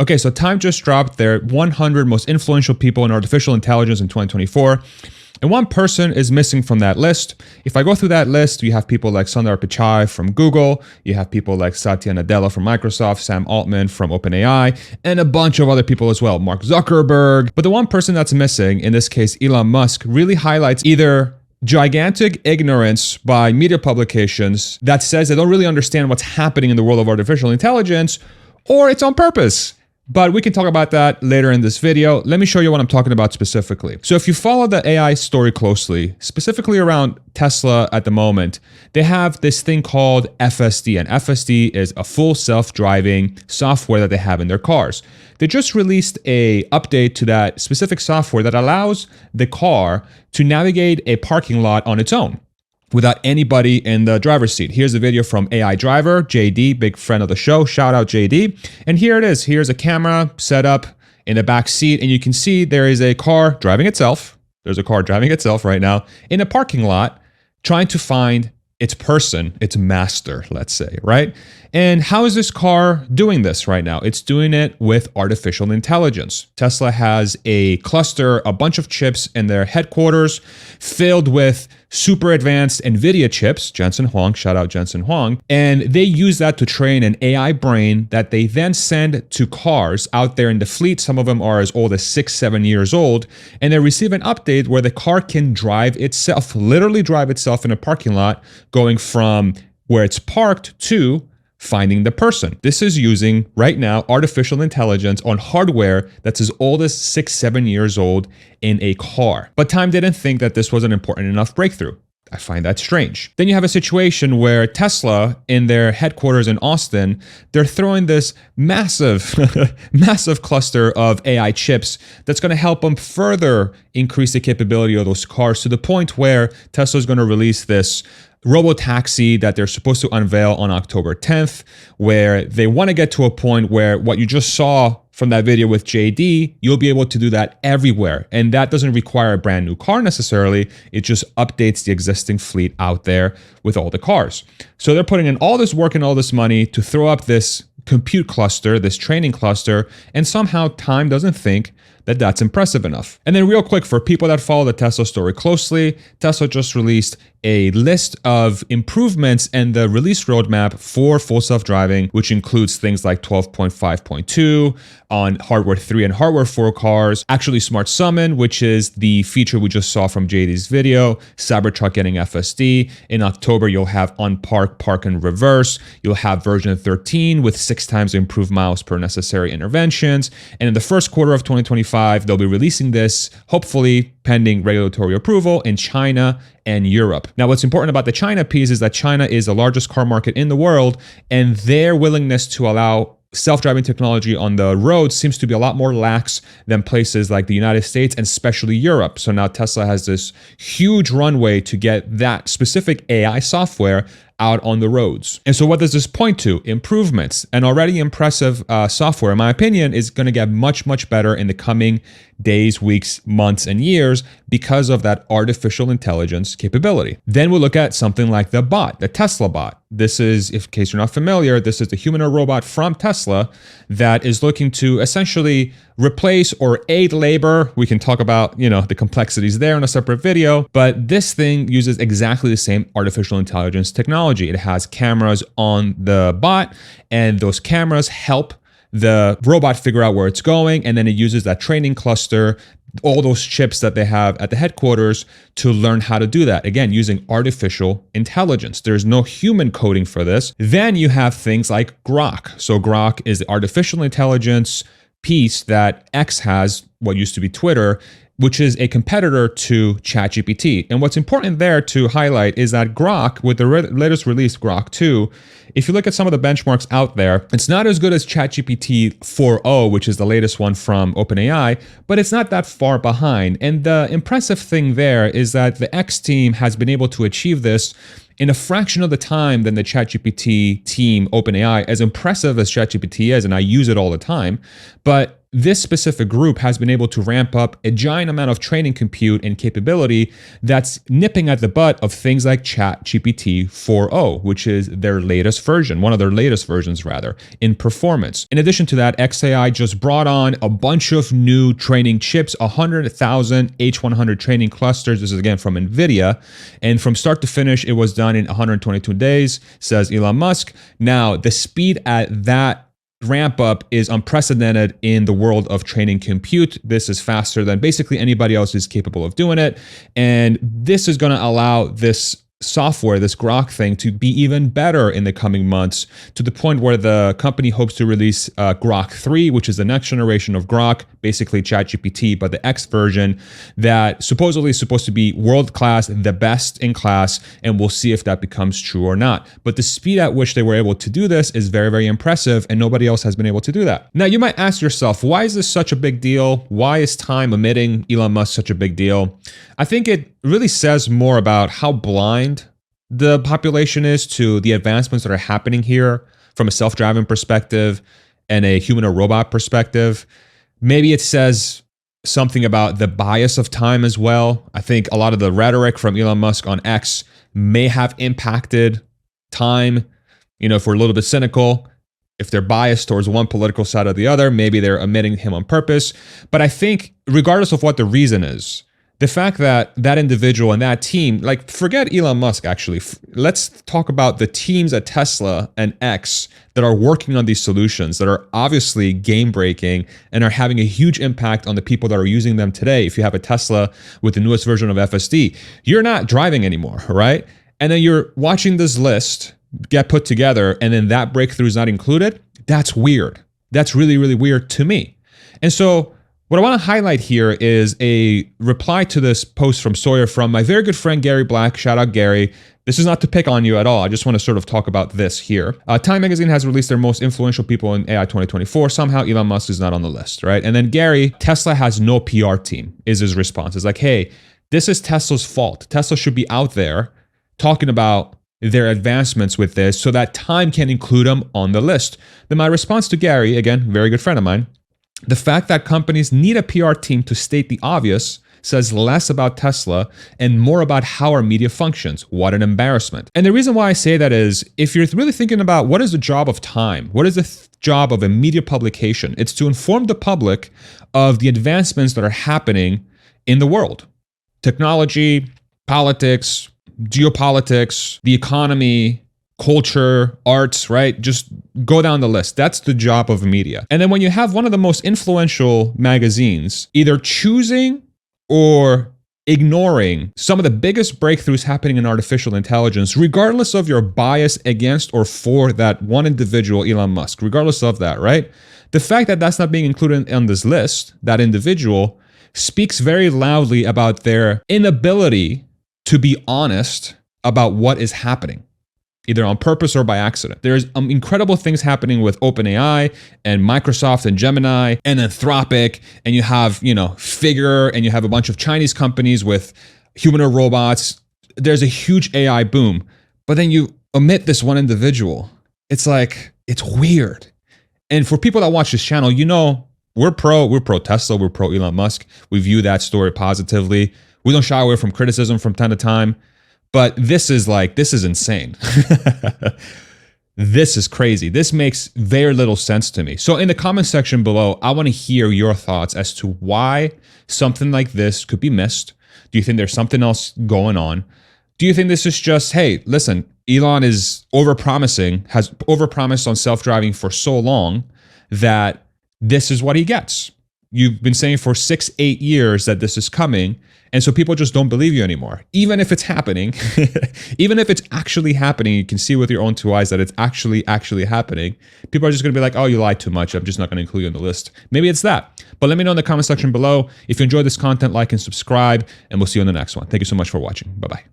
Okay, so Time just dropped their 100 most influential people in artificial intelligence in 2024. And one person is missing from that list. If I go through that list, you have people like Sundar Pichai from Google, you have people like Satya Nadella from Microsoft, Sam Altman from OpenAI, and a bunch of other people as well, Mark Zuckerberg. But the one person that's missing, in this case Elon Musk, really highlights either gigantic ignorance by media publications that says they don't really understand what's happening in the world of artificial intelligence, or it's on purpose. But we can talk about that later in this video. Let me show you what I'm talking about specifically. So if you follow the AI story closely, specifically around Tesla at the moment, they have this thing called FSD, and FSD is a full self-driving software that they have in their cars. They just released an update to that specific software that allows the car to navigate a parking lot on its own, without anybody in the driver's seat. Here's a video from AI Driver, JD, big friend of the show. Shout out JD. And here it is. Here's a camera set up in the back seat, and you can see there is a car driving itself. There's a car driving itself right now in a parking lot, trying to find its person, its master, let's say, right? And how is this car doing this right now? It's doing it with artificial intelligence. Tesla has a cluster, a bunch of chips in their headquarters filled with super advanced NVIDIA chips, Jensen Huang, shout out Jensen Huang, and they use that to train an AI brain that they then send to cars out there in the fleet. Some of them are as old as 6-7 years old, and they receive an update where the car can drive itself, literally drive itself in a parking lot, going from where it's parked to finding the person. This is using, right now, artificial intelligence on hardware that's as old as 6-7 years old in a car. But Time didn't think that this was an important enough breakthrough. I find that strange. Then you have a situation where Tesla, in their headquarters in Austin, they're throwing this massive, massive cluster of AI chips that's going to help them further increase the capability of those cars to the point where Tesla is going to release this robotaxi that they're supposed to unveil on October 10th, where they want to get to a point where what you just saw from that video with JD, you'll be able to do that everywhere. And that doesn't require a brand new car necessarily. It just updates the existing fleet out there with all the cars. So they're putting in all this work and all this money to throw up this compute cluster, this training cluster, and somehow Time doesn't think that that's impressive enough. And then real quick, for people that follow the Tesla story closely, Tesla just released a list of improvements and the release roadmap for full self-driving, which includes things like 12.5.2 on hardware 3 and hardware 4 cars, actually Smart Summon, which is the feature we just saw from JD's video, Cybertruck getting FSD. In October, you'll have on park, park and reverse. You'll have version 13 with 6 times improved miles per necessary interventions. And in the first quarter of 2025, they'll be releasing this, hopefully pending regulatory approval, in China and Europe. Now, what's important about the China piece is that China is the largest car market in the world, and their willingness to allow self-driving technology on the road seems to be a lot more lax than places like the United States and especially Europe. So now Tesla has this huge runway to get that specific AI software out on the roads. And so what does this point to? Improvements. An already impressive software, in my opinion, is going to get much, much better in the coming days, weeks, months, and years because of that artificial intelligence capability. Then we'll look at something like the bot, the Tesla bot. This is, in case you're not familiar, this is the humanoid robot from Tesla that is looking to essentially replace or aid labor. We can talk about, the complexities there in a separate video, but this thing uses exactly the same artificial intelligence technology. It has cameras on the bot, and those cameras help the robot figure out where it's going, and then it uses that training cluster, all those chips that they have at the headquarters, to learn how to do that. Again, using artificial intelligence. There's no human coding for this. Then you have things like Grok. So Grok is the artificial intelligence piece that X has, what used to be Twitter, which is a competitor to ChatGPT. And what's important there to highlight is that Grok, with the latest release, Grok 2, if you look at some of the benchmarks out there, it's not as good as ChatGPT 4.0, which is the latest one from OpenAI, but it's not that far behind. And the impressive thing there is that the X team has been able to achieve this in a fraction of the time than the ChatGPT team, OpenAI, as impressive as ChatGPT is, and I use it all the time, but this specific group has been able to ramp up a giant amount of training compute and capability that's nipping at the butt of things like ChatGPT 4.0, which is their latest version, one of their latest versions rather, in performance. In addition to that, XAI just brought on a bunch of new training chips, 100,000 H100 training clusters. This is again from NVIDIA. And from start to finish, it was done in 122 days, says Elon Musk. Now, the speed at that ramp up is unprecedented in the world of training compute. This is faster than basically anybody else is capable of doing it. And this is going to allow this software, this Grok thing, to be even better in the coming months, to the point where the company hopes to release Grok 3, which is the next generation of Grok, basically ChatGPT, but the X version that supposedly is supposed to be world-class, the best in class, and we'll see if that becomes true or not. But the speed at which they were able to do this is very, very impressive, and nobody else has been able to do that. Now, you might ask yourself, why is this such a big deal? Why is time omitting Elon Musk such a big deal? I think it really says more about how blind the population is to the advancements that are happening here from a self-driving perspective and a human or robot perspective. Maybe it says something about the bias of time as well. I think a lot of the rhetoric from Elon Musk on X may have impacted time. You know, if we're a little bit cynical, if they're biased towards one political side or the other, maybe they're omitting him on purpose. But I think regardless of what the reason is, the fact that that individual and that team, like forget Elon Musk actually, let's talk about the teams at Tesla and X that are working on these solutions that are obviously game breaking and are having a huge impact on the people that are using them today. If you have a Tesla with the newest version of FSD, you're not driving anymore, right? And then you're watching this list get put together and then that breakthrough is not included. That's weird. That's really, really weird to me. And so what I want to highlight here is a reply to this post from Sawyer from my very good friend, Gary Black. Shout out, Gary. This is not to pick on you at all. I just want to sort of talk about this here. Time Magazine has released their most influential people in AI 2024. Somehow Elon Musk is not on the list, right? And then Gary, Tesla has no PR team, is his response. It's like, hey, this is Tesla's fault. Tesla should be out there talking about their advancements with this so that Time can include them on the list. Then my response to Gary, again, very good friend of mine, the fact that companies need a PR team to state the obvious says less about Tesla and more about how our media functions. What an embarrassment. And the reason why I say that is, if you're really thinking about what is the job of Time, what is the job of a media publication, it's to inform the public of the advancements that are happening in the world. Technology, politics, geopolitics, the economy, culture, arts, right? Just go down the list. That's the job of media. And then when you have one of the most influential magazines either choosing or ignoring some of the biggest breakthroughs happening in artificial intelligence, regardless of your bias against or for that one individual, Elon Musk, regardless of that, right? The fact that that's not being included on this list, that individual, speaks very loudly about their inability to be honest about what is happening, either on purpose or by accident. There's incredible things happening with OpenAI and Microsoft and Gemini and Anthropic, and you have, Figure, and you have a bunch of Chinese companies with humanoid robots. There's a huge AI boom, but then you omit this one individual. It's like, it's weird. And for people that watch this channel, we're pro Tesla, we're pro Elon Musk. We view that story positively. We don't shy away from criticism from time to time. But this is insane. This is crazy. This makes very little sense to me. So in the comment section below, I want to hear your thoughts as to why something like this could be missed. Do you think there's something else going on? Do you think this is just, hey, listen, Elon is has overpromised on self-driving for so long that this is what he gets. You've been saying for 6-8 years that this is coming. And so people just don't believe you anymore. Even if it's happening, even if it's actually happening, you can see with your own two eyes that it's actually happening. People are just gonna be like, oh, you lied too much. I'm just not gonna include you on the list. Maybe it's that. But let me know in the comment section below. If you enjoyed this content, like and subscribe, and we'll see you on the next one. Thank you so much for watching. Bye-bye.